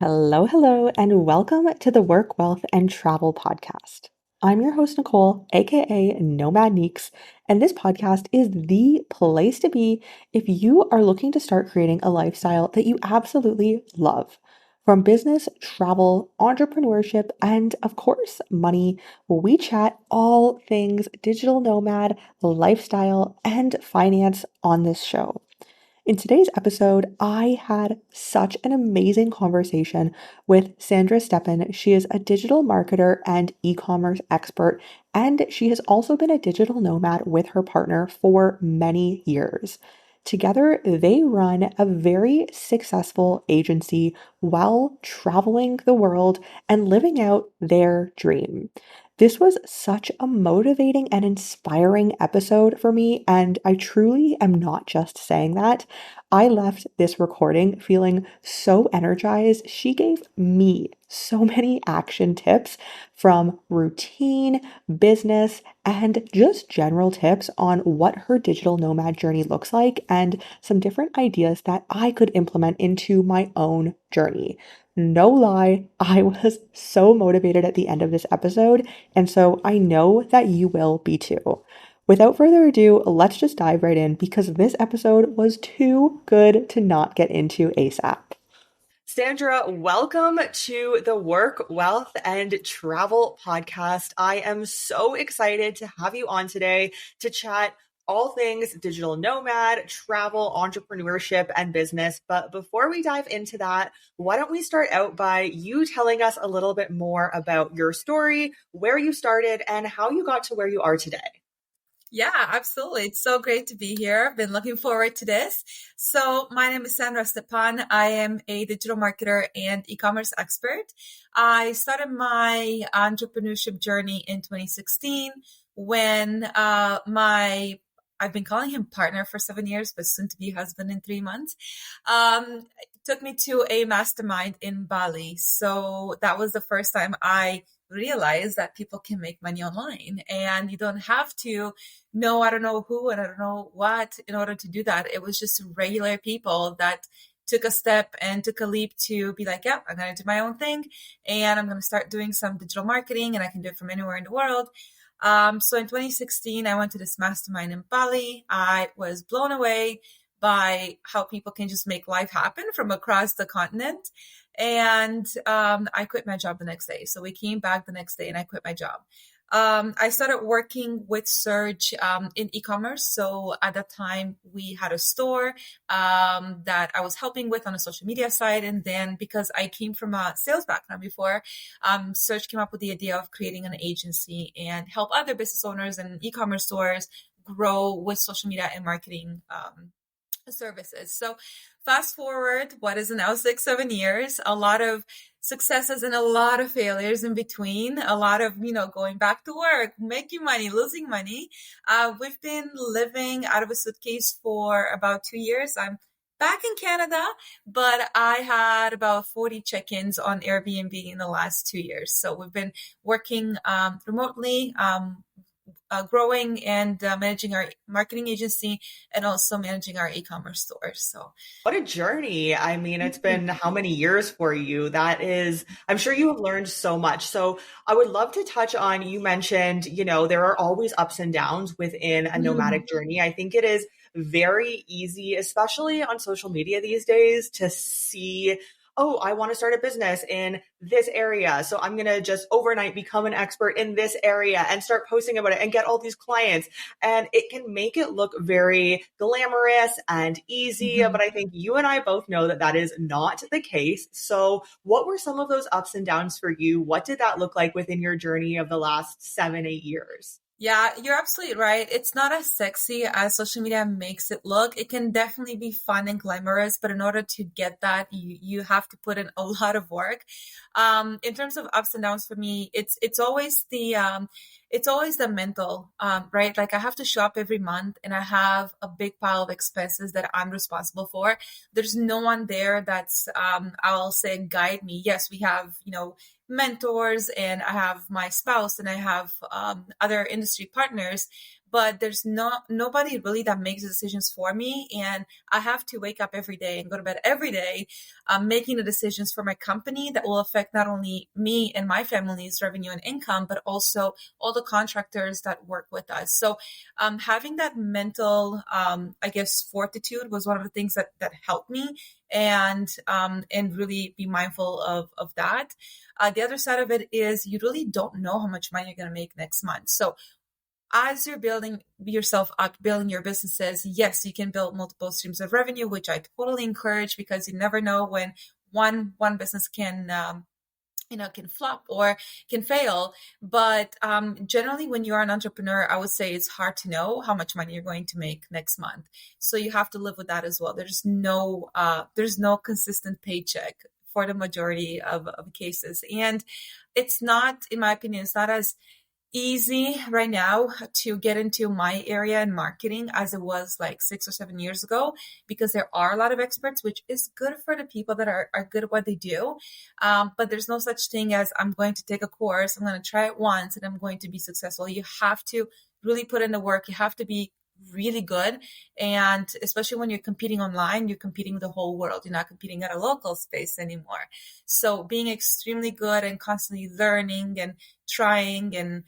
Hello, hello, and welcome to the Work, Wealth, and Travel podcast. I'm your host, Nicole, aka Nomad Neeks, and this podcast is the place to be if you are looking to start creating a lifestyle that you absolutely love. From business, travel, entrepreneurship, and of course, money, we chat all things digital nomad, lifestyle, and finance on this show. In today's episode, I had such an amazing conversation with Sandra Stepan. She is a digital marketer and e commerce expert, and she has also been a digital nomad with her partner for many years. Together, they run a very successful agency while traveling the world and living out their dream. This was such a motivating and inspiring episode for me, and I truly am not just saying that. I left this recording feeling so energized. She gave me so many action tips from routine, business, and just general tips on what her digital nomad journey looks like and some different ideas that I could implement into my own journey. No lie, I was so motivated at the end of this episode, and so I know that you will be too. Without further ado, let's just dive right in because this episode was too good to not get into ASAP. Sandra, welcome to the Work, Wealth, and Travel podcast. I am so excited to have you on today to chat all things digital nomad, travel, entrepreneurship, and business. But before we dive into that, why don't we start out by you telling us a little bit more about your story, where you started, and how you got to where you are today? Yeah, absolutely. It's so great to be here. I've been looking forward to this. So my name is Sandra Stepan. I am a digital marketer and e-commerce expert. I started my entrepreneurship journey in 2016 when I've been calling him partner for 7 years, but soon to be husband in 3 months, took me to a mastermind in Bali. So that was the first time I realized that people can make money online and you don't have to know I don't know who and I don't know what in order to do that. It was just regular people that took a step and took a leap to be like, yeah, I'm going to do my own thing and I'm going to start doing some digital marketing and I can do it from anywhere in the world. So in 2016, I went to this mastermind in Bali. I was blown away by how people can just make life happen from across the continent. And I quit my job the next day. So we came back the next day and I quit my job. I started working with Surge in e-commerce. So at that time, we had a store that I was helping with on a social media side. And then because I came from a sales background before, Surge came up with the idea of creating an agency and help other business owners and e-commerce stores grow with social media and marketing services. So fast forward, what is now 6, 7 years, a lot of successes and a lot of failures in between, a lot of, going back to work, making money, losing money. We've been living out of a suitcase for about 2 years. I'm back in Canada, but I had about 40 check-ins on Airbnb in the last 2 years. So we've been working remotely, growing and managing our marketing agency and also managing our e-commerce stores. So, What a journey. I mean, it's been how many years for you? I'm sure you have learned so much. So I would love to touch on, you mentioned, there are always ups and downs within a mm, nomadic journey. I think it is very easy, especially on social media these days, to see, oh, I want to start a business in this area. So I'm going to just overnight become an expert in this area and start posting about it and get all these clients. And it can make it look very glamorous and easy. mhm. But I think you and I both know that that is not the case. So what were some of those ups and downs for you? What did that look like within your journey of the last 7, 8 years? Yeah, you're absolutely right. It's not as sexy as social media makes it look. It can definitely be fun and glamorous, but in order to get that, you have to put in a lot of work. In terms of ups and downs for me, it's always the mental, right? Like I have to shop every month and I have a big pile of expenses that I'm responsible for. There's no one there that's I'll say guide me. Yes, we have, mentors and I have my spouse and I have other industry partners. but there's nobody really that makes the decisions for me. And I have to wake up every day and go to bed every day, making the decisions for my company that will affect not only me and my family's revenue and income, but also all the contractors that work with us. So having that mental, I guess, fortitude was one of the things that helped me, and really be mindful of that. The other side of it is you really don't know how much money you're going to make next month. So as you're building yourself up, building your businesses, yes, you can build multiple streams of revenue, which I totally encourage, because you never know when one business can can flop or can fail. But generally, when you're an entrepreneur, I would say it's hard to know how much money you're going to make next month. So you have to live with that as well. There's no consistent paycheck for the majority of cases. And it's not, in my opinion, it's not as easy right now to get into my area in marketing as it was like 6 or 7 years ago, because there are a lot of experts, which is good for the people that are good at what they do. But there's no such thing as I'm going to take a course, I'm going to try it once, and I'm going to be successful. You have to really put in the work. You have to be really good. And especially when you're competing online, you're competing with the whole world. You're not competing at a local space anymore. So being extremely good and constantly learning and trying and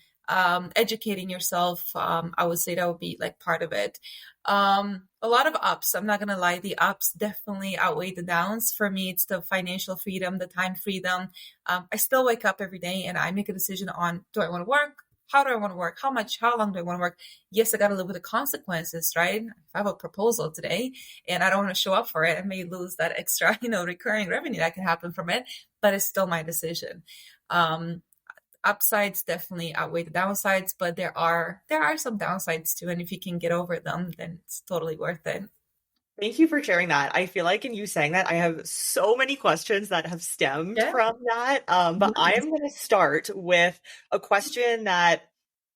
educating yourself, I would say that would be like part of it. A lot of ups, I'm not gonna lie, the ups definitely outweigh the downs. For me, it's the financial freedom, the time freedom. I still wake up every day and I make a decision on, do I want to work? How do I want to work? How much? How long do I want to work? Yes, I got to live with the consequences, right? If I have a proposal today and I don't want to show up for it, I may lose that extra, recurring revenue that can happen from it, but it's still my decision. Upsides definitely outweigh the downsides, but there are some downsides too. And if you can get over them, then it's totally worth it. Thank you for sharing that. I feel like in you saying that, I have so many questions that have stemmed Yeah. from that. But I am going to start with a question that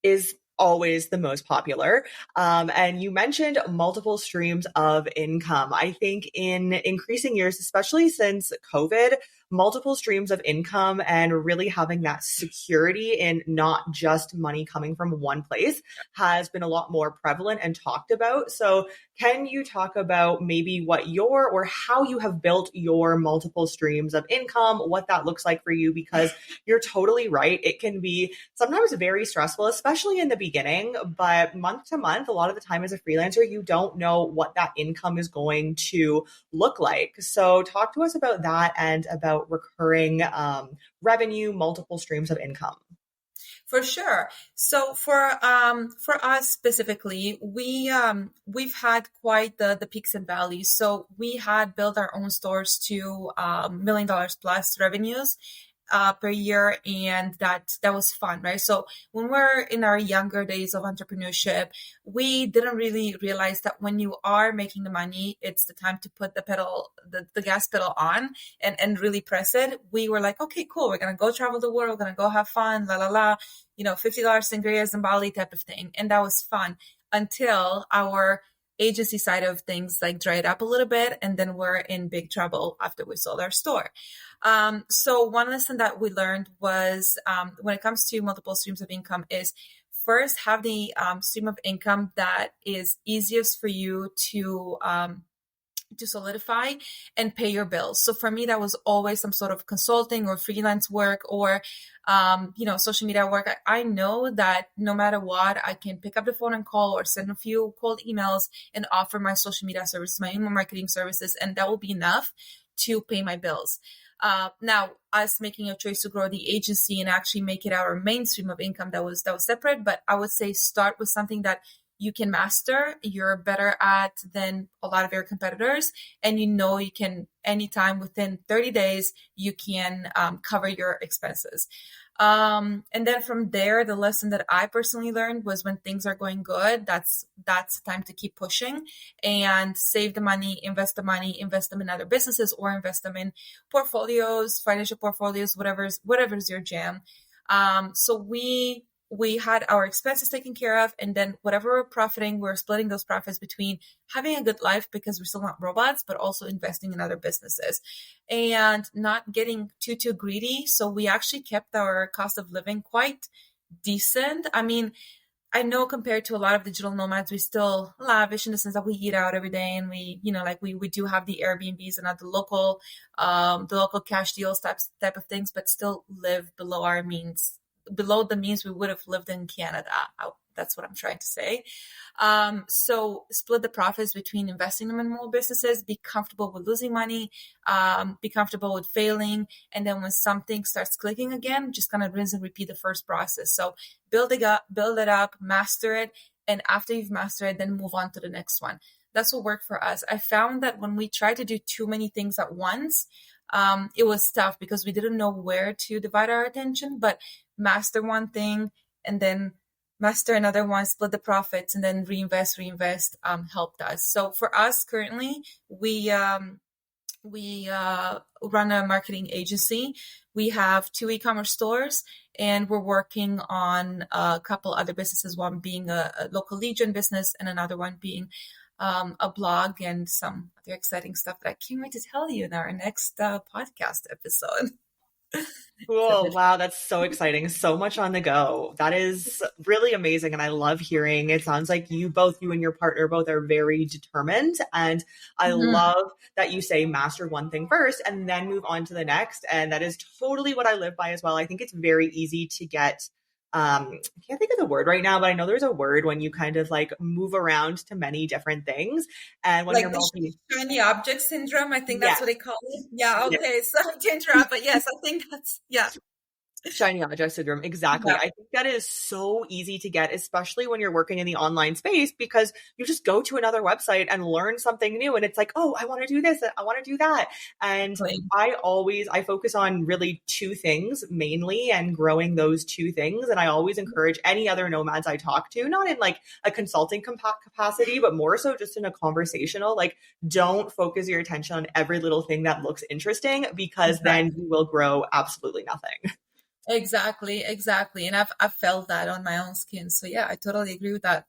is always the most popular. And you mentioned multiple streams of income. I think in increasing years, especially since COVID, multiple streams of income and really having that security in not just money coming from one place has been a lot more prevalent and talked about. So can you talk about maybe what your or how you have built your multiple streams of income, what that looks like for you? Because you're totally right. It can be sometimes very stressful, especially in the beginning, but month to month, a lot of the time as a freelancer, you don't know what that income is going to look like. So talk to us about that and about recurring revenue, multiple streams of income. For sure. So for us specifically, we've had quite the peaks and valleys. So we had built our own stores to $1 million plus revenues per year, and that was fun, right? So when we're in our younger days of entrepreneurship, we didn't really realize that when you are making the money, it's the time to put the gas pedal on and really press it. We were like, okay, cool, we're gonna go travel the world, we're gonna go have fun, la la la, $50 sangrias in Bali type of thing, and that was fun until our agency side of things like dried up a little bit, and then we're in big trouble after we sold our store. So one lesson that we learned was when it comes to multiple streams of income is first have the stream of income that is easiest for you to solidify and pay your bills. So for me, that was always some sort of consulting or freelance work or, social media work. I know that no matter what, I can pick up the phone and call or send a few cold emails and offer my social media services, my email marketing services, and that will be enough to pay my bills. Now, us making a choice to grow the agency and actually make it our mainstream of income, that was separate. But I would say start with something that you can master, you're better at than a lot of your competitors, and you can anytime within 30 days you can cover your expenses. And then from there, the lesson that I personally learned was when things are going good, that's the time to keep pushing and save the money, invest them in other businesses or invest them in portfolios, financial portfolios, whatever's your jam. So we had our expenses taken care of, and then whatever we're profiting, we're splitting those profits between having a good life because we're still not robots, but also investing in other businesses and not getting too greedy. So we actually kept our cost of living quite decent. I mean, I know compared to a lot of digital nomads, we still lavish in the sense that we eat out every day and we, we do have the Airbnbs and the local cash deals type of things, but still live below our means, below the means we would have lived in Canada. That's what I'm trying to say. So split the profits between investing them in more businesses, be comfortable with losing money, be comfortable with failing. And then when something starts clicking again, just kind of rinse and repeat the first process. So build it up, master it. And after you've mastered it, then move on to the next one. That's what worked for us. I found that when we tried to do too many things at once, it was tough because we didn't know where to divide our attention, but master one thing and then master another one, split the profits, and then reinvest, helped us. So for us currently, we run a marketing agency. We have 2 e-commerce stores, and we're working on a couple other businesses, one being a local lead gen business and another one being a blog and some other exciting stuff that I can't wait to tell you in our next podcast episode. So Cool. Wow, that's so exciting. So much on the go. That is really amazing. And I love hearing it. Sounds like you and your partner both are very determined. And I Mhm. love that you say master one thing first and then move on to the next. And that is totally what I live by as well. I think it's very easy to get I can't think of the word right now, but I know there's a word when you kind of like move around to many different things. And when you're Like the multi, shiny object syndrome, I think that's yes, what they call it. Yeah, yes. okay. So to interrupt, but yes, I think that's yeah. Shiny object syndrome. Exactly. Yeah, I think that is so easy to get, especially when you're working in the online space, because you just go to another website and learn something new. And it's like, oh, I want to do this. I want to do that. And exactly. I focus on really 2 things mainly and growing those 2 things. And I always encourage any other nomads I talk to, not in like a consulting capacity, but more so just in a conversational, like don't focus your attention on every little thing that looks interesting because then Exactly. you will grow absolutely nothing. Exactly. And I've felt that on my own skin. So yeah, I totally agree with that.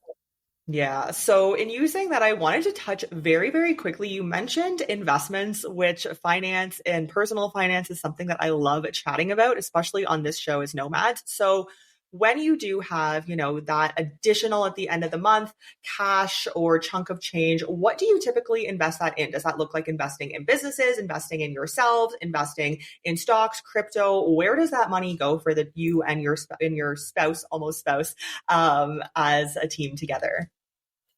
Yeah. So, in you saying that, I wanted to touch very, very quickly. You mentioned investments, which finance and personal finance is something that I love chatting about, especially on this show as Nomad. So, when you do have, that additional at the end of the month, cash or chunk of change, what do you typically invest that in? Does that look like investing in businesses, investing in yourselves, investing in stocks, crypto? Where does that money go for the you and your spouse, almost spouse, as a team together?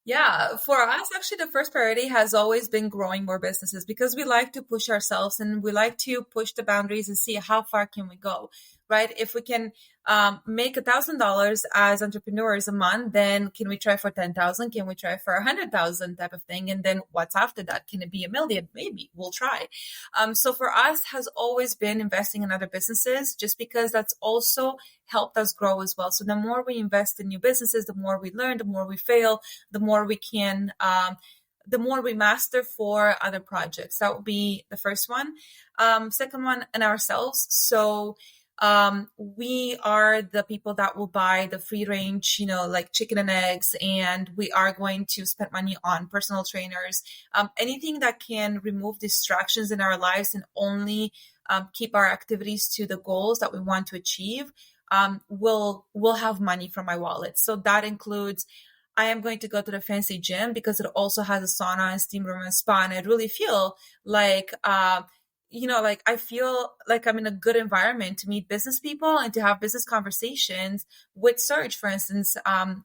Yeah, for us, actually, the first priority has always been growing more businesses because we like to push ourselves and we like to push the boundaries and see how far can we go, right? If we can make $1,000 as entrepreneurs a month, then can we try for 10,000? Can we try for 100,000 type of thing? And then what's after that? Can it be 1 million? Maybe we'll try. So for us has always been investing in other businesses just because that's also helped us grow as well. So the more we invest in new businesses, the more we learn, the more we fail, the more we can the more we master for other projects. That would be the first one. Second one, in ourselves. So we are the people that will buy the free range, like chicken and eggs, and we are going to spend money on personal trainers, anything that can remove distractions in our lives and only keep our activities to the goals that we want to achieve. Will have money from my wallet. So that includes I am going to go to the fancy gym because it also has a sauna and steam room and spa. And I really feel like, like I feel like I'm in a good environment to meet business people and to have business conversations with Serge, for instance,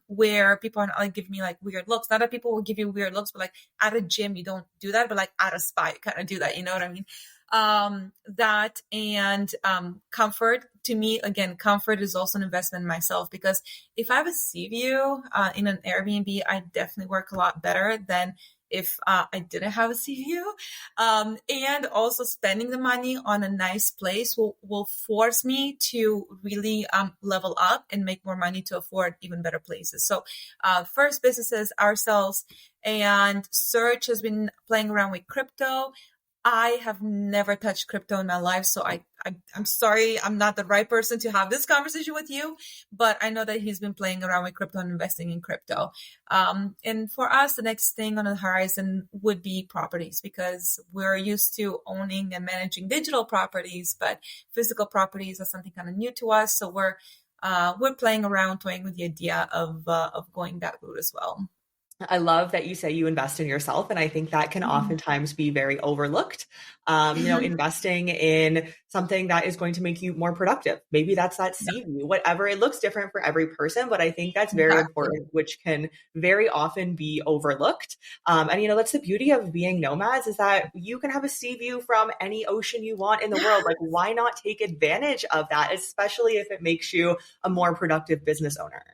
where people are not like giving me like weird looks. Not that people will give you weird looks, but like at a gym, you don't do that, but like at a spa, you kind of do that. You know what I mean? That and comfort. To me, again, comfort is also an investment in myself because if I have a sea view in an Airbnb, I definitely work a lot better than if I didn't have a sea view. And also spending the money on a nice place will force me to really level up and make more money to afford even better places. So first businesses, ourselves, and Serge has been playing around with crypto. I have never touched crypto in my life, so I'm sorry, I'm not the right person to have this conversation with you, but I know that he's been playing around with crypto and investing in crypto. And for us, the next thing on the horizon would be properties because we're used to owning and managing digital properties, but physical properties are something kind of new to us. So we're we're playing around, toying with the idea of going that route as well. I love that you say you invest in yourself. And I think that can oftentimes be very overlooked. Investing in something that is going to make you more productive. Maybe that's that Yeah, CV, whatever. It looks different for every person, but I think that's very exactly. important, which can very often be overlooked. That's the beauty of being nomads is that you can have a sea view from any ocean you want in the world. Like, why not take advantage of that, especially if it makes you a more productive business owner?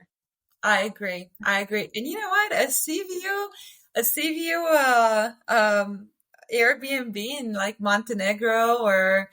I agree. I agree. And you know what? A sea view, Airbnb in like Montenegro or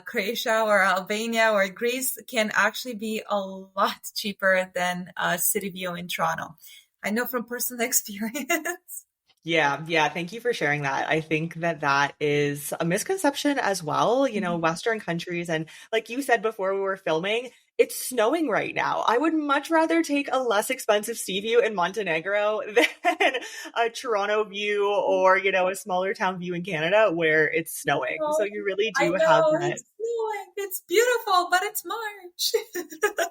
Croatia or Albania or Greece can actually be a lot cheaper than a city view in Toronto. I know from personal experience. Yeah, yeah. Thank you for sharing that. I think that that is a misconception as well. Western countries, and like you said before we were filming, it's snowing right now. I would much rather take a less expensive sea view in Montenegro than a Toronto view or, a smaller town view in Canada where it's snowing. So Oh, you really I do have know that. it's snowing. It's beautiful, but it's March.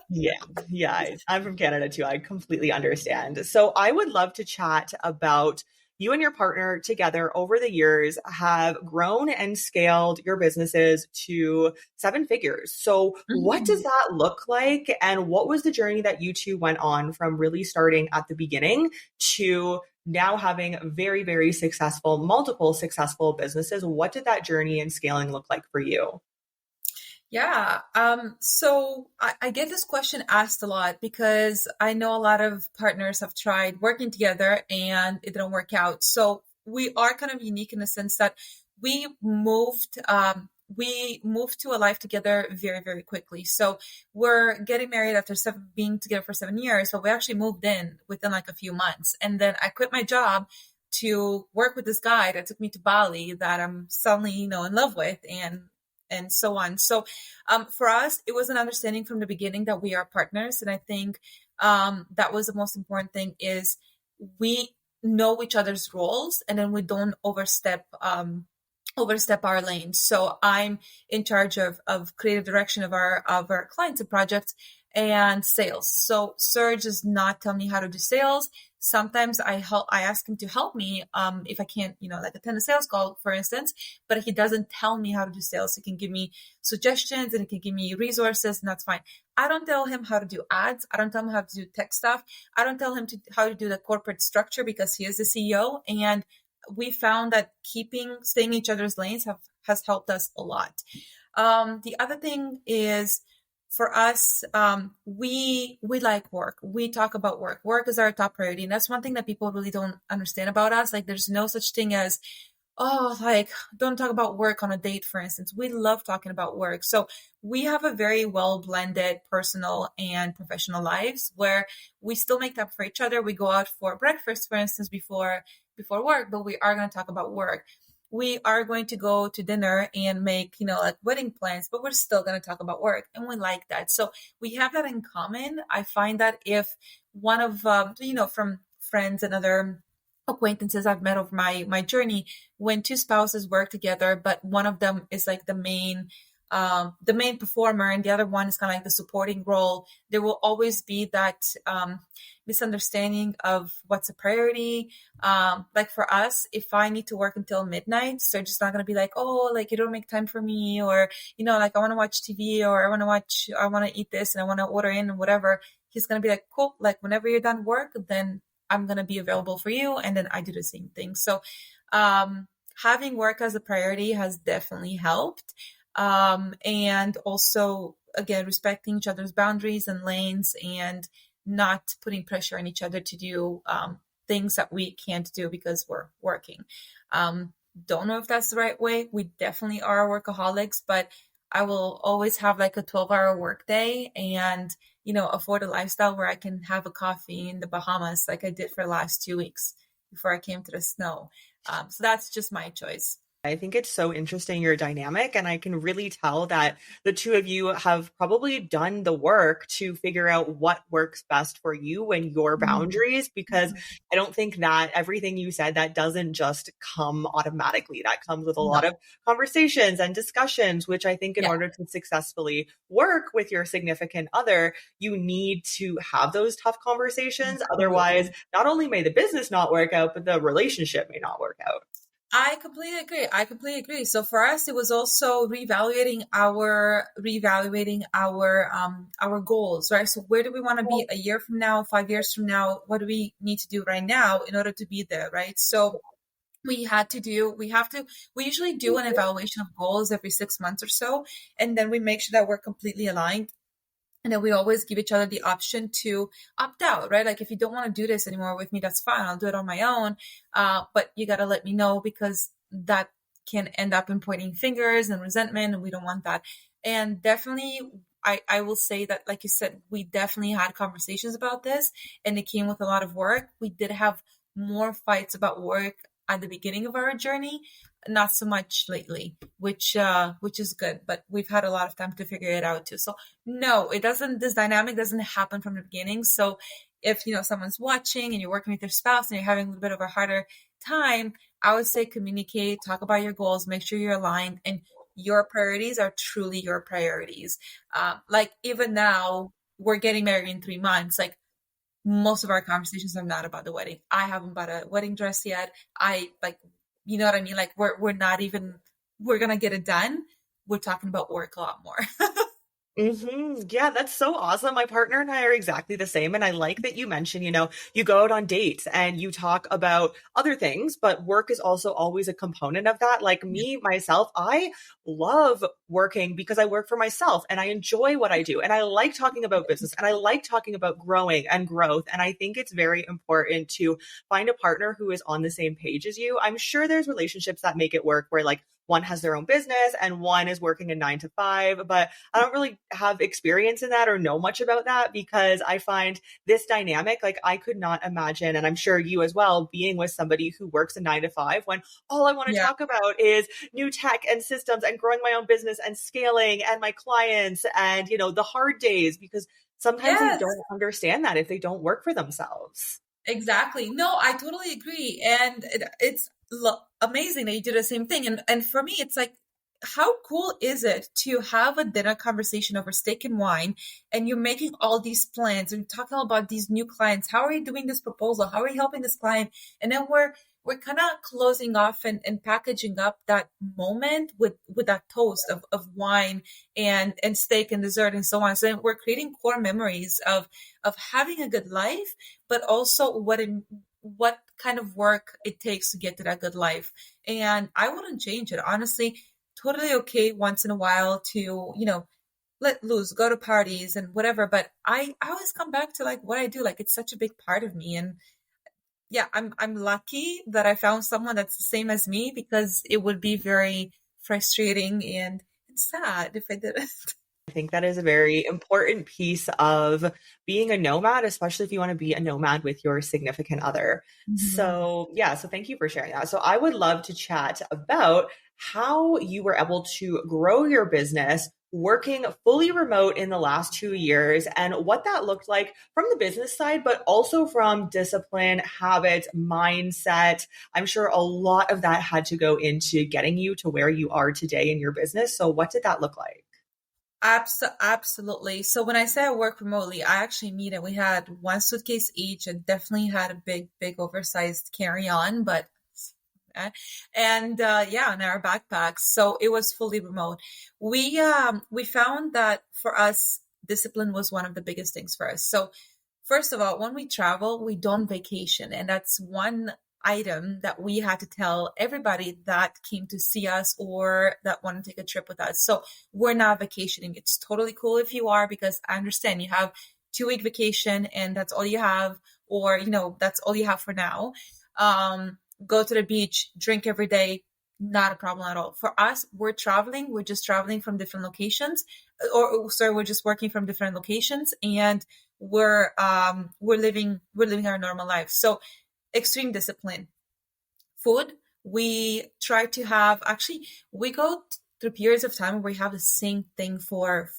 Yeah, yeah. I'm from Canada too. I completely understand. So I would love to chat about you and your partner together over the years have grown and scaled your businesses to seven figures. So what does Mhm. that look like? And what was the journey that you two went on from really starting at the beginning to now having very, very successful, multiple successful businesses? What did that journey and scaling look like for you? Yeah. So I get this question asked a lot because I know a lot of partners have tried working together and it didn't work out. So we are kind of unique in the sense that we moved, we moved to a life together very, very quickly. So we're getting married after being together for 7 years, but we actually moved in within like a few months. And then I quit my job to work with this guy that took me to Bali that I'm suddenly, in love with and so on. So for us, it was an understanding from the beginning that we are partners, and I think that was the most important thing is we know each other's roles, and then we don't overstep our lane. So I'm in charge of creative direction of our clients and projects and sales. So Serge does not tell me how to do sales. Sometimes I ask him to help me if I can't, like attend a sales call, for instance, but he doesn't tell me how to do sales. He can give me suggestions and he can give me resources, and that's fine. I don't tell him how to do ads. I don't tell him how to do tech stuff. I don't tell him how to do the corporate structure because he is the CEO, and we found that staying in each other's lanes has helped us a lot. The other thing is for us, we like work. We talk about work. Work is our top priority, and that's one thing that people really don't understand about us. Like, there's no such thing as like, don't talk about work on a date, for instance. We love talking about work. So we have a very well blended personal and professional lives where we still make time for each other. We go out for breakfast, for instance, before work, but we are going to talk about work. We are going to go to dinner and make, like wedding plans, but we're still going to talk about work. And we like that. So we have that in common. I find that if one of, from friends and other acquaintances I've met over my journey, when two spouses work together, but one of them is like the main performer and the other one is kind of like the supporting role, there will always be that misunderstanding of what's a priority. Like for us, if I need to work until midnight, so just not gonna be like, oh, like you don't make time for me, or like I want to watch TV, or I want to eat this and I want to order in and whatever. He's gonna be like, cool, like whenever you're done work, then I'm going to be available for you. And then I do the same thing. So, having work as a priority has definitely helped. And also, again, respecting each other's boundaries and lanes and not putting pressure on each other to do things that we can't do because we're working. Don't know if that's the right way. We definitely are workaholics, but I will always have like a 12-hour work day and afford a lifestyle where I can have a coffee in the Bahamas like I did for the last 2 weeks before I came to the snow. So that's just my choice. I think it's so interesting, your dynamic, and I can really tell that the two of you have probably done the work to figure out what works best for you and your Mhm. boundaries, because I don't think that everything you said, that doesn't just come automatically. That comes with a lot No. of conversations and discussions, which I think in Yeah. order to successfully work with your significant other, you need to have those tough conversations. Otherwise, Absolutely. not only may the business not work out, but the relationship may not work out. I completely agree. I completely agree. So for us, it was also reevaluating our goals, right? So where do we want to be a year from now, 5 years from now? What do we need to do right now in order to be there, right? So we usually do an evaluation of goals every 6 months or so, and then we make sure that we're completely aligned. And then we always give each other the option to opt out, right? Like if you don't want to do this anymore with me, that's fine. I'll do it on my own. But you got to let me know because that can end up in pointing fingers and resentment, and we don't want that. And definitely, I will say that, like you said, we definitely had conversations about this, and it came with a lot of work. We did have more fights about work at the beginning of our journey, not so much lately, which is good. But we've had a lot of time to figure it out too. So no, it doesn't. This dynamic doesn't happen from the beginning. So if someone's watching and you're working with your spouse and you're having a little bit of a harder time, I would say communicate, talk about your goals, make sure you're aligned, and your priorities are truly your priorities. Like even now, we're getting married in 3 months. Like most of our conversations are not about the wedding. I haven't bought a wedding dress yet. I like, you know what I mean? Like we're not even, we're gonna get it done. We're talking about work a lot more. Yeah, that's so awesome. My partner and I are exactly the same. And I like that you mentioned, you go out on dates and you talk about other things, but work is also always a component of that. Like me, myself, I love working because I work for myself and I enjoy what I do. And I like talking about business and I like talking about growing and growth. And I think it's very important to find a partner who is on the same page as you. I'm sure there's relationships that make it work where like one has their own business and one is working a 9 to 5, but I don't really have experience in that or know much about that because I find this dynamic, like I could not imagine, and I'm sure you as well, being with somebody who works a 9 to 5 when all I want to Yeah. talk about is new tech and systems and growing my own business and scaling and my clients and, the hard days, because sometimes they Yes, don't understand that if they don't work for themselves. exactly. No, I totally agree. And it's amazing that you do the same thing. And for me, it's like, how cool is it to have a dinner conversation over steak and wine, and you're making all these plans and talking about these new clients? How are you doing this proposal? How are you helping this client? And then we're kind of closing off and packaging up that moment with that toast of wine and steak and dessert and so on. So we're creating core memories of having a good life, but also what kind of work it takes to get to that good life. And I wouldn't change it, honestly. Totally okay once in a while to, let loose, go to parties and whatever. But I always come back to like what I do. Like it's such a big part of me. And yeah, I'm lucky that I found someone that's the same as me, because it would be very frustrating and sad if I didn't. I think that is a very important piece of being a nomad, especially if you want to be a nomad with your significant other. Mhm. So, yeah, so thank you for sharing that. So, I would love to chat about how you were able to grow your business working fully remote in the last 2 years and what that looked like from the business side, but also from discipline, habits, mindset. I'm sure a lot of that had to go into getting you to where you are today in your business. So, what did that look like? Absolutely. So when I say I work remotely, I actually mean it. We had one suitcase each and definitely had a big oversized carry-on, but and yeah, and our backpacks. So it was fully remote. We found that for us, discipline was one of the biggest things for us. So first of all, when we travel, we don't vacation, and that's one item that we had to tell everybody that came to see us or that want to take a trip with us. So we're not vacationing. It's totally cool if you are, because I understand you have 2 week vacation and that's all you have, or that's all you have for now. Go to the beach, drink every day, not a problem at all. For us, we're just traveling from different locations, or sorry, we're just working from different locations, and we're living our normal life. So extreme discipline. Food, we try to have, actually, we go through periods of time where we have the same thing for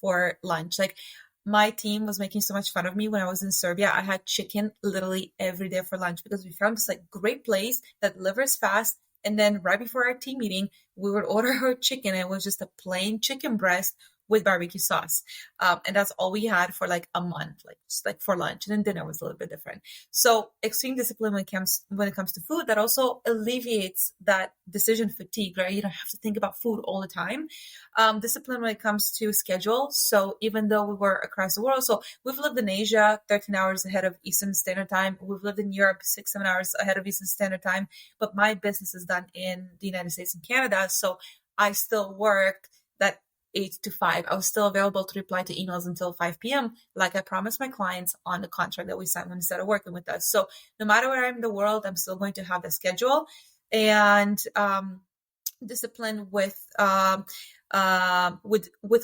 lunch. Like my team was making so much fun of me when I was in Serbia. I had chicken literally every day for lunch because we found this like great place that delivers fast. And then right before our team meeting, we would order our chicken. It was just a plain chicken breast with barbecue sauce. And that's all we had for like a month, like just like for lunch. And then dinner was a little bit different. So extreme discipline when it comes to food, that also alleviates that decision fatigue, right? You don't have to think about food all the time. Discipline when it comes to schedule. So even though we were across the world, so we've lived in Asia 13 hours ahead of Eastern Standard Time. We've lived in Europe 6, 7 hours ahead of Eastern Standard Time. But my business is done in the United States and Canada. So I still work that 8 to 5. I was still available to reply to emails until 5 p.m., like I promised my clients on the contract that we signed when they started working with us. So no matter where I'm in the world, I'm still going to have the schedule and discipline with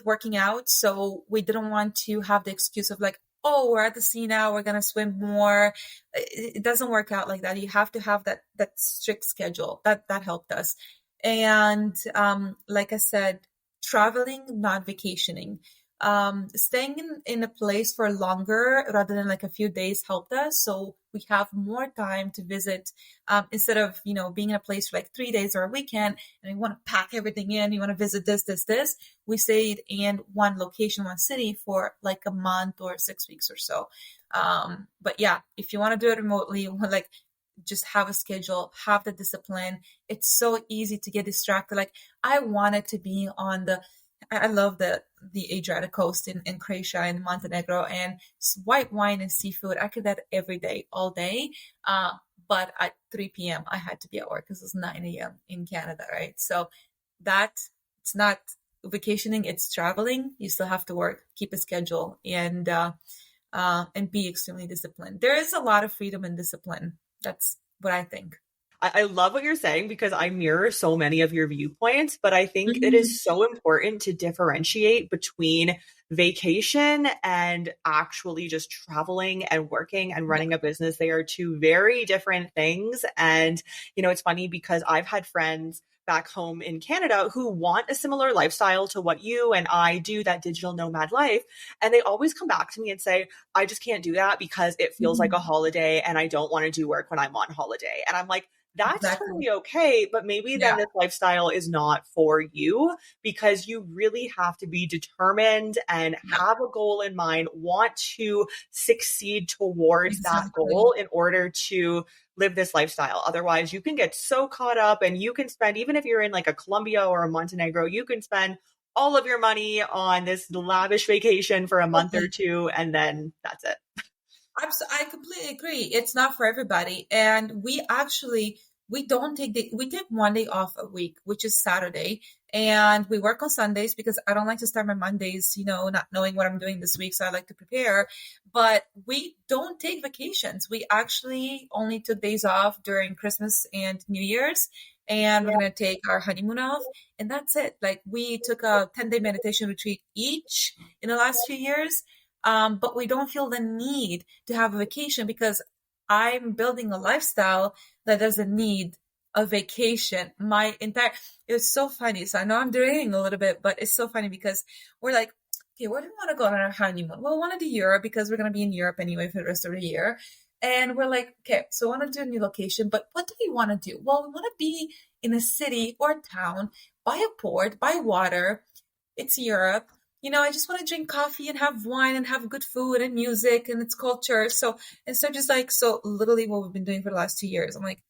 working out. So we didn't want to have the excuse of like, oh, we're at the sea now, we're gonna swim more. It doesn't work out like that. You have to have that strict schedule. That helped us. And like I said, traveling, not vacationing. Staying in a place for longer rather than like a few days helped us. So we have more time to visit instead of, being in a place for like 3 days or a weekend and you want to pack everything in, you want to visit this. We stayed in one location, one city for like a month or 6 weeks or so. But yeah, if you want to do it remotely, like just have a schedule, have the discipline. It's so easy to get distracted. Like I wanted to be I love the Adriatic coast in Croatia and Montenegro and white wine and seafood. I could do that every day, all day. But at 3 p.m. I had to be at work because it's 9 a.m. in Canada, right? So that it's not vacationing, it's traveling. You still have to work, keep a schedule, and be extremely disciplined. There is a lot of freedom and discipline. That's what I think. I love what you're saying because I mirror so many of your viewpoints, but I think it Mhm. is so important to differentiate between vacation and actually just traveling and working and Yeah, running a business. They are two very different things. And, it's funny because I've had friends back home in Canada who want a similar lifestyle to what you and I do, that digital nomad life. And they always come back to me and say, I just can't do that because it feels like a mhm. holiday and I don't want to do work when I'm on holiday. And I'm like, that's Exactly. totally okay. But maybe then Yeah, this lifestyle is not for you because you really have to be determined and yeah, have a goal in mind, want to succeed towards that exactly. goal in order to live this lifestyle. Otherwise, you can get so caught up and you can spend, even if you're in like a Colombia or a Montenegro, you can spend all of your money on this lavish vacation for a month or Totally. two, and then that's it. I completely agree. It's not for everybody. And we don't we take one day off a week, which is Saturday. And we work on Sundays because I don't like to start my Mondays, not knowing what I'm doing this week. So I like to prepare. But we don't take vacations. We actually only took days off during Christmas and New Year's. And we're going to take our honeymoon off. And that's it. Like we took a 10-day meditation retreat each in the last few years. But we don't feel the need to have a vacation because I'm building a lifestyle that doesn't need a vacation. It's so funny. So I know I'm doing a little bit, but it's so funny because we're like, okay, where do we want to go on our honeymoon? Well, we want to do Europe because we're going to be in Europe anyway for the rest of the year. And we're like, okay, so we want to do a new location, but what do we want to do? Well, we want to be in a city or a town by a port, by water. It's Europe. I just want to drink coffee and have wine and have good food and music and it's culture. So just like, so literally what we've been doing for the last 2 years. I'm like,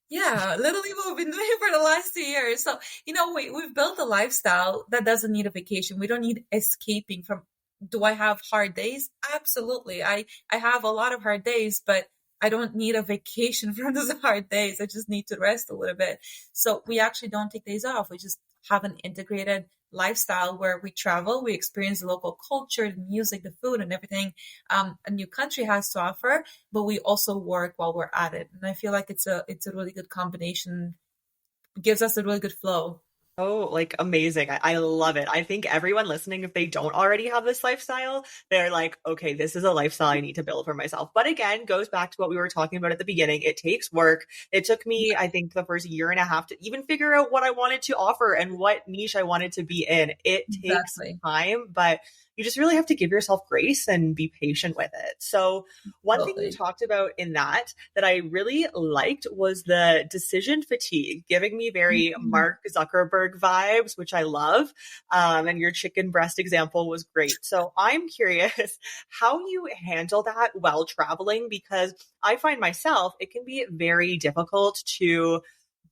yeah, literally what we've been doing for the last 2 years. So, we've built a lifestyle that doesn't need a vacation. We don't need escaping from, do I have hard days? Absolutely. I have a lot of hard days, but I don't need a vacation from those hard days. I just need to rest a little bit. So we actually don't take days off. We just have an integrated lifestyle where we travel, we experience the local culture, the music, the food, and everything a new country has to offer, but we also work while we're at it. And I feel like it's a really good combination. It gives us a really good flow. Oh, like amazing. I love it. I think everyone listening, if they don't already have this lifestyle, they're like, okay, this is a lifestyle I need to build for myself. But again, goes back to what we were talking about at the beginning. It takes work. It took me, Yeah, I think, the first year and a half to even figure out what I wanted to offer and what niche I wanted to be in. It takes exactly. time, but you just really have to give yourself grace and be patient with it. So, one thing you Totally. talked about in that I really liked was the decision fatigue, giving me very Mhm. Mark Zuckerberg vibes, which I love. And your chicken breast example was great. So I'm curious how you handle that while traveling, because I find myself, it can be very difficult to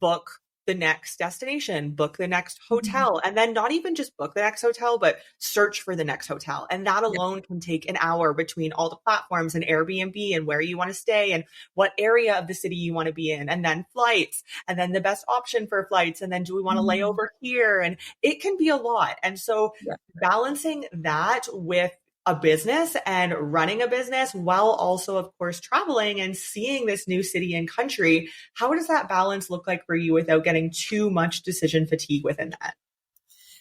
book the next destination, book the next Mhm. hotel, and then not even just book the next hotel, but search for the next hotel. And that Yeah. alone can take an hour between all the platforms and Airbnb and where you want to stay and what area of the city you want to be in, and then flights, and then the best option for flights, and then do we want to lay Mhm. over here? And it can be a lot. And so Yeah. balancing that with a business and running a business while also, of course, traveling and seeing this new city and country, how does that balance look like for you without getting too much decision fatigue within that?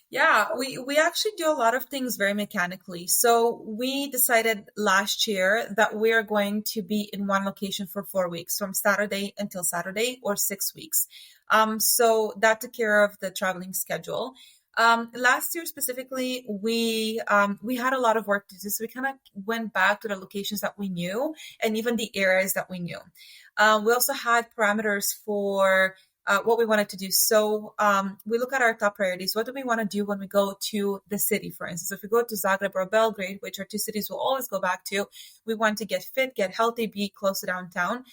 Yeah, we actually do a lot of things very mechanically. So we decided last year that we are going to be in one location for 4 weeks, from Saturday until Saturday, or 6 weeks. So that took care of the traveling schedule. Last year specifically, we had a lot of work to do, so we kind of went back to the locations that we knew and even the areas that we knew. We also had parameters for what we wanted to do. So we look at our top priorities. What do we want to do when we go to the city, for instance? If we go to Zagreb or Belgrade, which are two cities we'll always go back to, we want to get fit, get healthy, be close to downtown.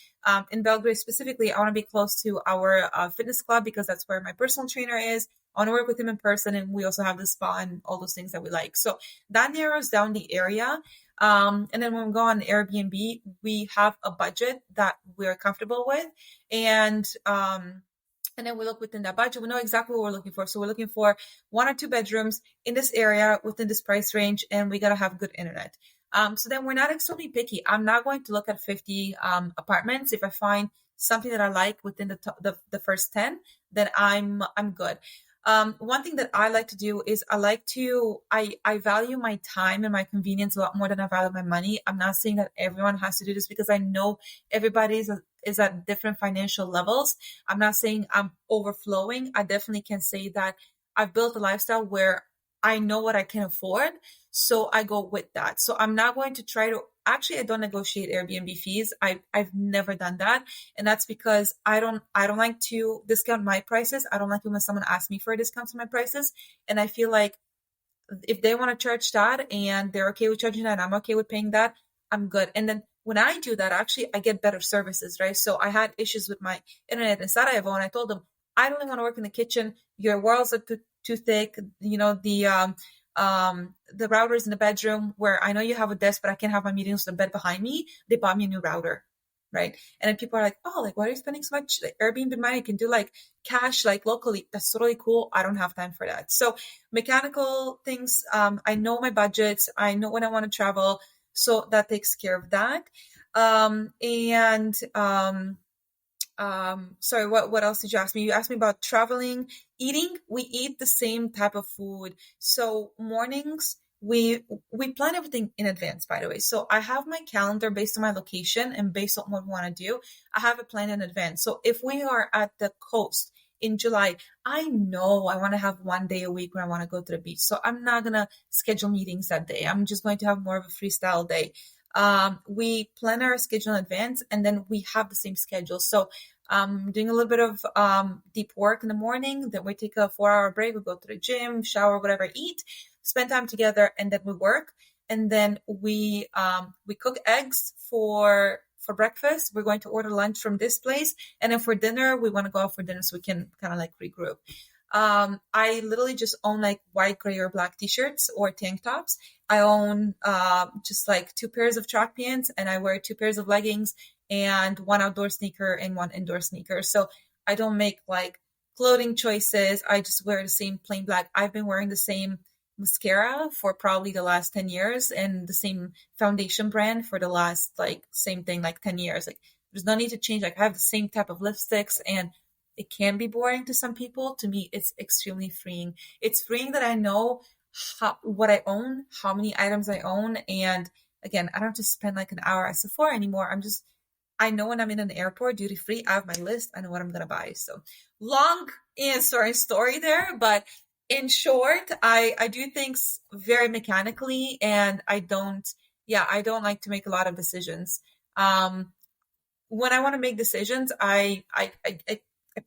In Belgrade specifically, I want to be close to our fitness club because that's where my personal trainer is. I want to work with him in person, and we also have the spa and all those things that we like. So that narrows down the area. And then when we go on Airbnb, we have a budget that we're comfortable with. And then we look within that budget. We know exactly what we're looking for. So we're looking for 1 or 2 bedrooms in this area within this price range, and we gotta have good internet. So then we're not extremely picky. I'm not going to look at 50 apartments. If I find something that I like within the first 10, then I'm good. One thing that I like to do is I value my time and my convenience a lot more than I value my money. I'm not saying that everyone has to do this because I know everybody is at different financial levels. I'm not saying I'm overflowing. I definitely can say that I've built a lifestyle where I know what I can afford. So I go with that. So I'm not going to try to actually I don't negotiate Airbnb fees. I've never done that. And that's because I don't like to discount my prices. I don't like it when someone asks me for a discount on my prices. And I feel like if they want to charge that and they're okay with charging that and I'm okay with paying that, I'm good. And then when I do that, actually, I get better services, right? So I had issues with my internet in Sarajevo, and I told them, I don't want to work in the kitchen. Your walls are too thick. The routers in the bedroom where I know you have a desk, but I can't have my meetings with the bed behind me. They bought me a new router, right? And then people are like, oh, like, why are you spending so much like, Airbnb money? You can do like cash, like locally. That's totally cool. I don't have time for that. So mechanical things, I know my budgets. I know when I want to travel. So that takes care of that. And Sorry, what else did you ask me? You asked me about traveling, eating. We eat the same type of food. So mornings, we plan everything in advance, by the way. So I have my calendar based on my location and based on what we want to do. I have a plan in advance. So if we are at the coast in July, I know I want to have 1 day a week when I want to go to the beach. So I'm not gonna schedule meetings that day. I'm just going to have more of a freestyle day. We plan our schedule in advance, and then we have the same schedule. So doing a little bit of deep work in the morning, then we take a 4 hour break, we go to the gym, shower, whatever, eat, spend time together, and then we work. And then we cook eggs for breakfast. We're going to order lunch from this place, and then for dinner we want to go out for dinner so we can kind of like regroup. I literally just own like white, gray, or black t-shirts or tank tops. I own just like 2 pairs of track pants, and I wear 2 pairs of leggings and one outdoor sneaker and one indoor sneaker. So I don't make like clothing choices. I just wear the same plain black. I've been wearing the same mascara for probably the last 10 years and the same foundation brand for the last like same thing like 10 years. Like there's no need to change. Like I have the same type of lipsticks and it can be boring to some people. To me, it's extremely freeing. It's freeing that I know what I own, how many items I own. And again, I don't have to spend like an hour at Sephora anymore. I know when I'm in an airport duty free, I have my list. I know what I'm going to buy. So long answer and story there. But in short, I do things very mechanically, and I don't like to make a lot of decisions. Um, when I want to make decisions, I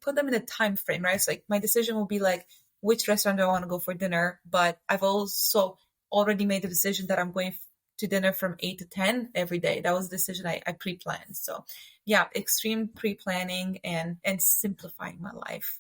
put them in a time frame, right? So like my decision will be like, which restaurant do I want to go for dinner? But I've also already made the decision that I'm going to dinner from 8 to 10 every day. That was a decision I pre-planned. So yeah, extreme pre-planning and simplifying my life.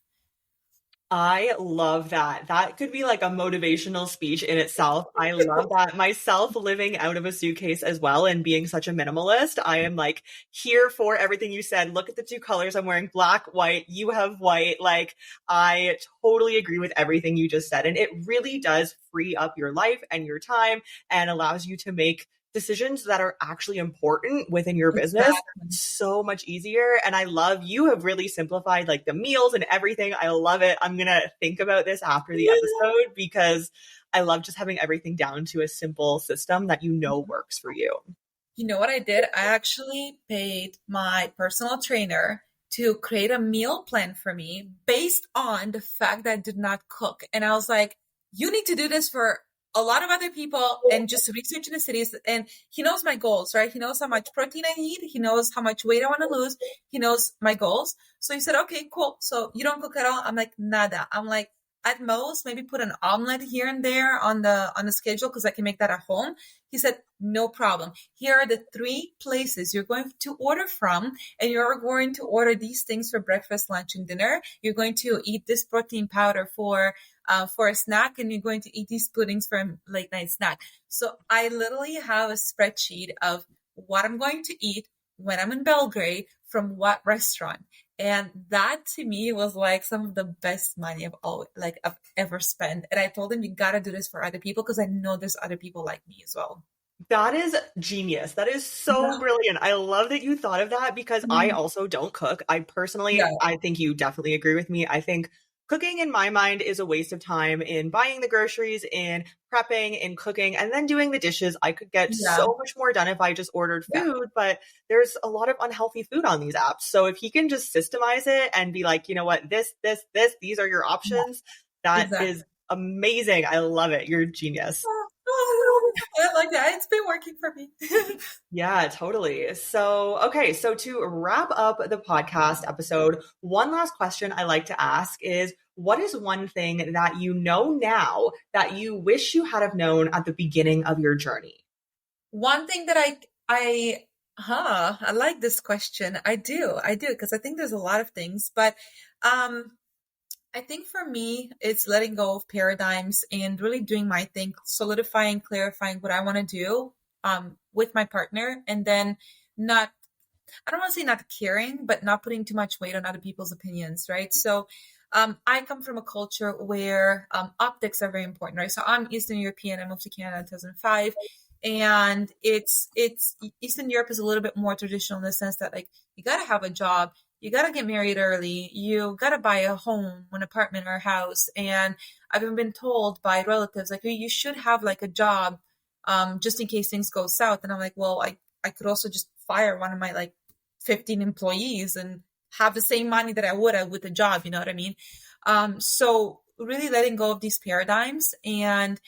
I love that. That could be like a motivational speech in itself. I love that. Myself living out of a suitcase as well and being such a minimalist. I am like here for everything you said. Look at the two colors I'm wearing, black, white. You have white. Like I totally agree with everything you just said. And it really does free up your life and your time and allows you to make decisions that are actually important within your business Exactly. so much easier. And I love you have really simplified like the meals and everything. I love it. I'm going to think about this after the episode because I love just having everything down to a simple system that you know works for you. You know what I did? I actually paid my personal trainer to create a meal plan for me based on the fact that I did not cook. And I was like, you need to do this for a lot of other people and just research in the cities. And he knows my goals, right? He knows how much protein I need. He knows how much weight I want to lose. He knows my goals. So he said, okay, cool. So you don't cook at all? I'm like, nada. I'm like, at most, maybe put an omelet here and there on the schedule because I can make that at home. He said, no problem. Here are the three places you're going to order from, and you're going to order these things for breakfast, lunch, and dinner. You're going to eat this protein powder for a snack, and you're going to eat these puddings for a late night snack. So I literally have a spreadsheet of what I'm going to eat when I'm in Belgrade from what restaurant. And that to me was like some of the best money I've ever spent. And I told him, you gotta do this for other people because I know there's other people like me as well. That is genius. That is so Yeah. brilliant. I love that you thought of that because I Mhm. also don't cook. I personally, Yeah. I think you definitely agree with me. I think cooking in my mind is a waste of time in buying the groceries, in prepping, in cooking, and then doing the dishes. I could get Yeah. so much more done if I just ordered Yeah. food, but there's a lot of unhealthy food on these apps. So if he can just systemize it and be like, you know what, this, these are your Yeah. options, that Exactly. is amazing. I love it. You're a genius. Oh, I like that. It's been working for me. Yeah, totally. So, okay, so to wrap up the podcast episode, one last question I like to ask is what is one thing that you know now that you wish you had have known at the beginning of your journey? One thing that I like this question. I do, because I think there's a lot of things, but um, I think for me, it's letting go of paradigms and really doing my thing, solidifying, clarifying what I want to do, with my partner, and then not, I don't want to say not caring, but not putting too much weight on other people's opinions, right? So, I come from a culture where optics are very important, right? So I'm Eastern European. I moved to Canada in 2005, and it's Eastern Europe is a little bit more traditional in the sense that like you got to have a job, you got to get married early, you got to buy a home, an apartment, or a house. And I've even been told by relatives like, "Hey, you should have like a job, just in case things go south." And I'm like, well, I could also just fire one of my like 15 employees and have the same money that I would have with a job, you know what I mean? So really letting go of these paradigms. And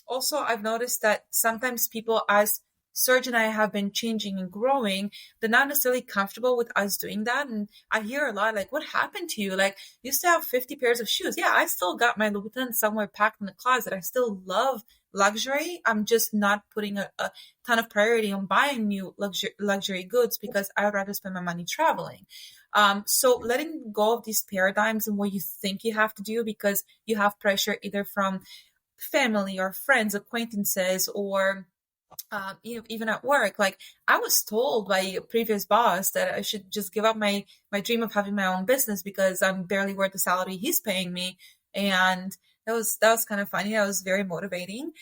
also I've noticed that sometimes people, as Serge and I have been changing and growing, they're not necessarily comfortable with us doing that. And I hear a lot like, what happened to you? Like, you used to have 50 pairs of shoes. Yeah, I still got my Louboutin somewhere packed in the closet. I still love luxury. I'm just not putting a ton of priority on buying new luxury goods because I would rather spend my money traveling. So letting go of these paradigms and what you think you have to do because you have pressure either from family or friends, acquaintances, or even at work. Like I was told by a previous boss that I should just give up my dream of having my own business because I'm barely worth the salary he's paying me. And that was kind of funny. That was very motivating.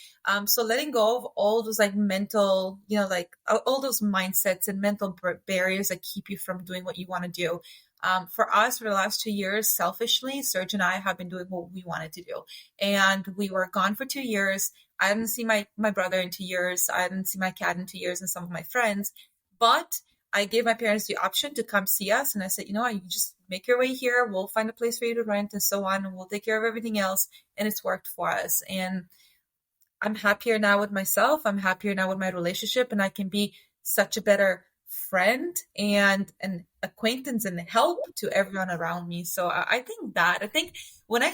So letting go of all those like mental, like all those mindsets and mental barriers that keep you from doing what you want to do. For us, for the last 2 years, selfishly, Serge and I have been doing what we wanted to do. And we were gone for 2 years. I didn't see my brother in 2 years. I didn't see my cat in 2 years and some of my friends. But I gave my parents the option to come see us. And I said, you know what, you just make your way here. We'll find a place for you to rent and so on. And we'll take care of everything else. And it's worked for us. And I'm happier now with myself. I'm happier now with my relationship, and I can be such a better friend and an acquaintance and help to everyone around me. So I think when I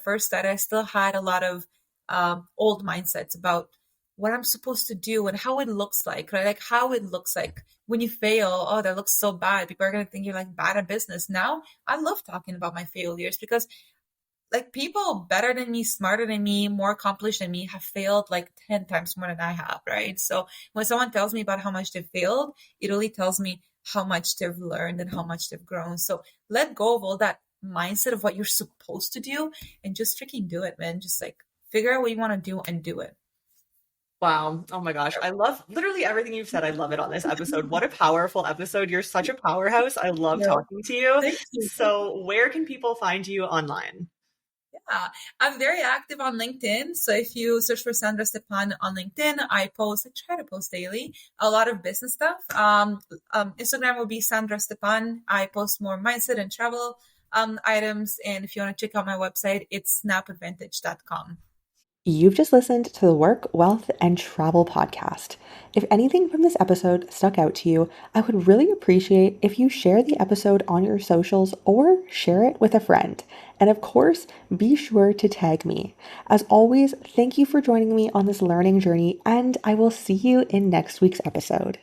first started, I still had a lot of old mindsets about what I'm supposed to do and how it looks like, right? Like how it looks like when you fail. Oh, that looks so bad. People are going to think you're like bad at business. Now I love talking about my failures because like people better than me, smarter than me, more accomplished than me have failed like 10 times more than I have, right? So when someone tells me about how much they've failed, it really tells me how much they've learned and how much they've grown. So let go of all that mindset of what you're supposed to do and just freaking do it, man. Just like figure out what you want to do and do it. Wow. Oh my gosh. I love literally everything you've said. I love it on this episode. What a powerful episode. You're such a powerhouse. I love Yeah, talking to you. thank you. So, where can people find you online? Yeah, I'm very active on LinkedIn. So if you search for Sandra Stepan on LinkedIn, I try to post daily, a lot of business stuff. Instagram will be Sandra Stepan. I post more mindset and travel items. And if you want to check out my website, it's snapadvantage.com. You've just listened to the Work, Wealth, and Travel podcast. If anything from this episode stuck out to you, I would really appreciate if you share the episode on your socials or share it with a friend. And of course, be sure to tag me. As always, thank you for joining me on this learning journey, and I will see you in next week's episode.